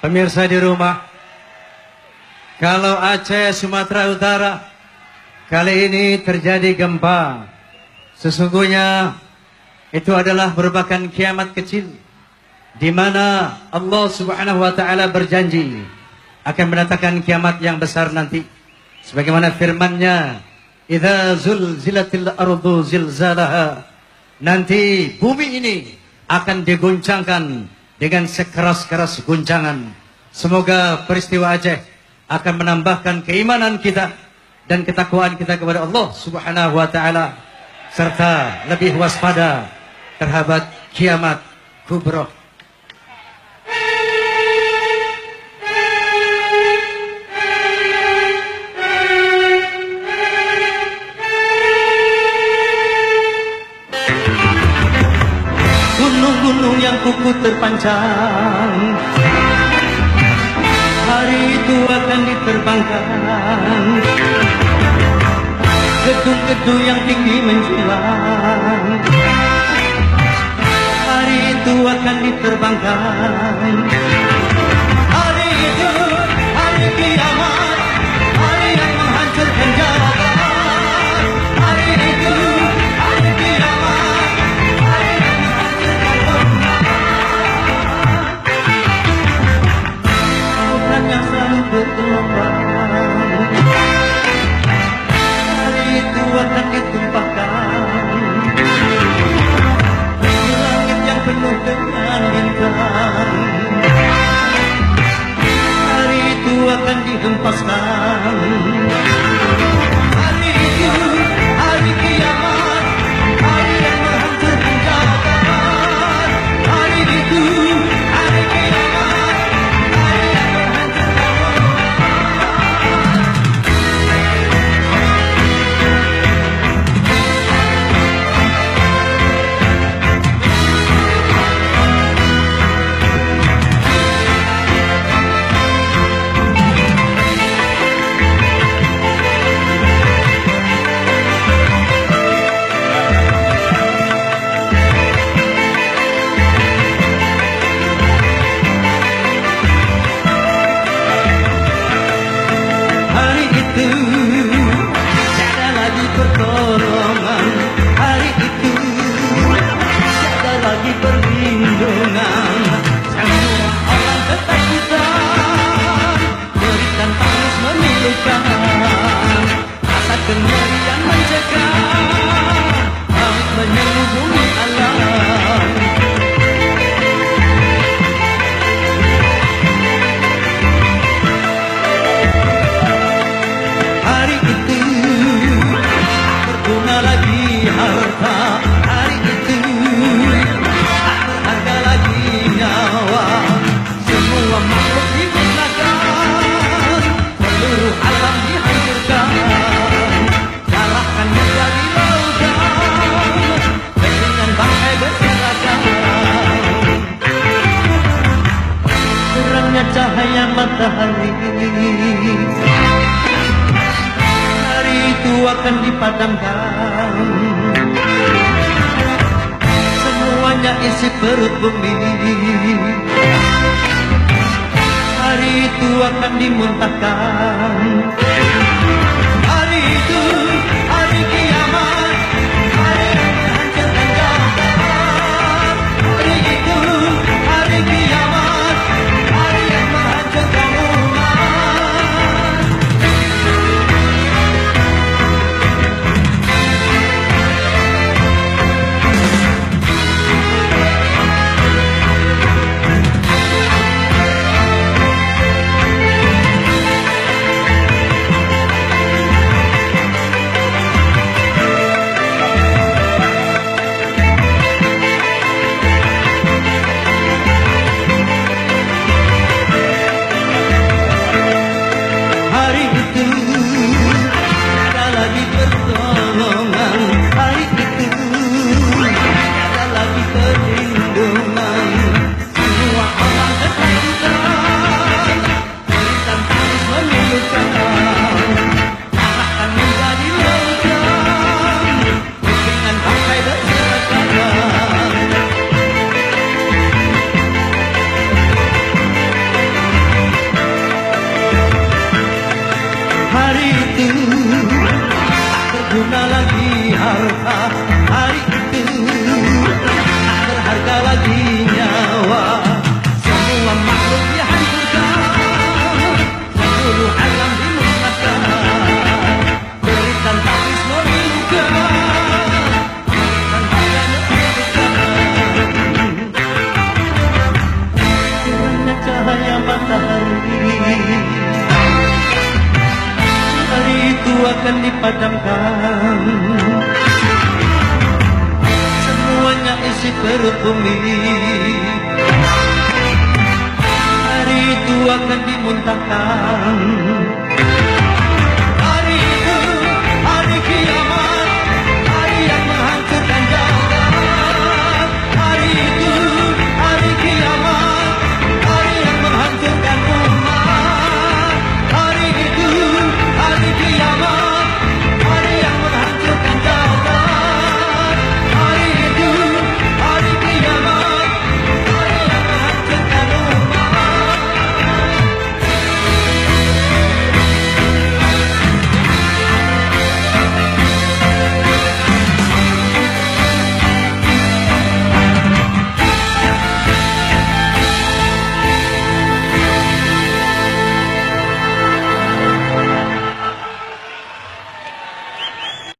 Pemirsa di rumah, kalau Aceh, Sumatera Utara kali ini terjadi gempa, sesungguhnya itu adalah merupakan kiamat kecil, di mana Allah Subhanahu wa Ta'ala berjanji akan mendatangkan kiamat yang besar nanti, sebagaimana firman-Nya, "Idza zulzilatil ardu zilzalaha." Nanti bumi ini akan diguncangkan dengan sekeras-keras guncangan. Semoga peristiwa Aceh akan menambahkan keimanan kita dan ketakwaan kita kepada Allah Subhanahu wa Ta'ala, serta lebih waspada terhadap kiamat kubra. Gunung-gunung yang kuku terpancang, hari itu akan diterbangkan. Gedung-gedung yang tinggi menjulang, hari itu akan diterbangkan. Hari itu, hari kiamat, hari yang menghancurkan jagat. Hari itu, hari kiamat, hari yang menghancurkan umat. Bukan yang selalu bergelombang, hari itu akan ditumpahkan di langit yang penuh dengan bintang. Hari itu akan dihempaskan. Hari itu, hari kiamat, hari yang menghancurkan jagat. Hari itu, hari kiamat, hari yang menghancurkan umat. Hari itu tiada lagi pertolongan. Hari itu tiada lagi perlindungan. Semua orang ketakutan, berikan tangis memilukan, rasa kengerian mencekam, maut menyelubungi alam. Hari itu berguna lagi harta. Hari itu tak berharga lagi nyawa. Semua makhluk dimusnahkan, seluruh alam dihancurkan, darahkan menjadi lautan, dengan bangkai berserakan. Terangnya cahaya matahari, hari itu akan dipadamkan. Semuanya isi perut bumi, hari itu akan dimuntahkan. Hari itu, hari kiamat, hari yang menghancurkan jagat. Hari itu, hari kiamat, hari yang menghancurkan umat. dipadamkan. Semuanya isi perut bumi, hari itu akan dimuntahkan.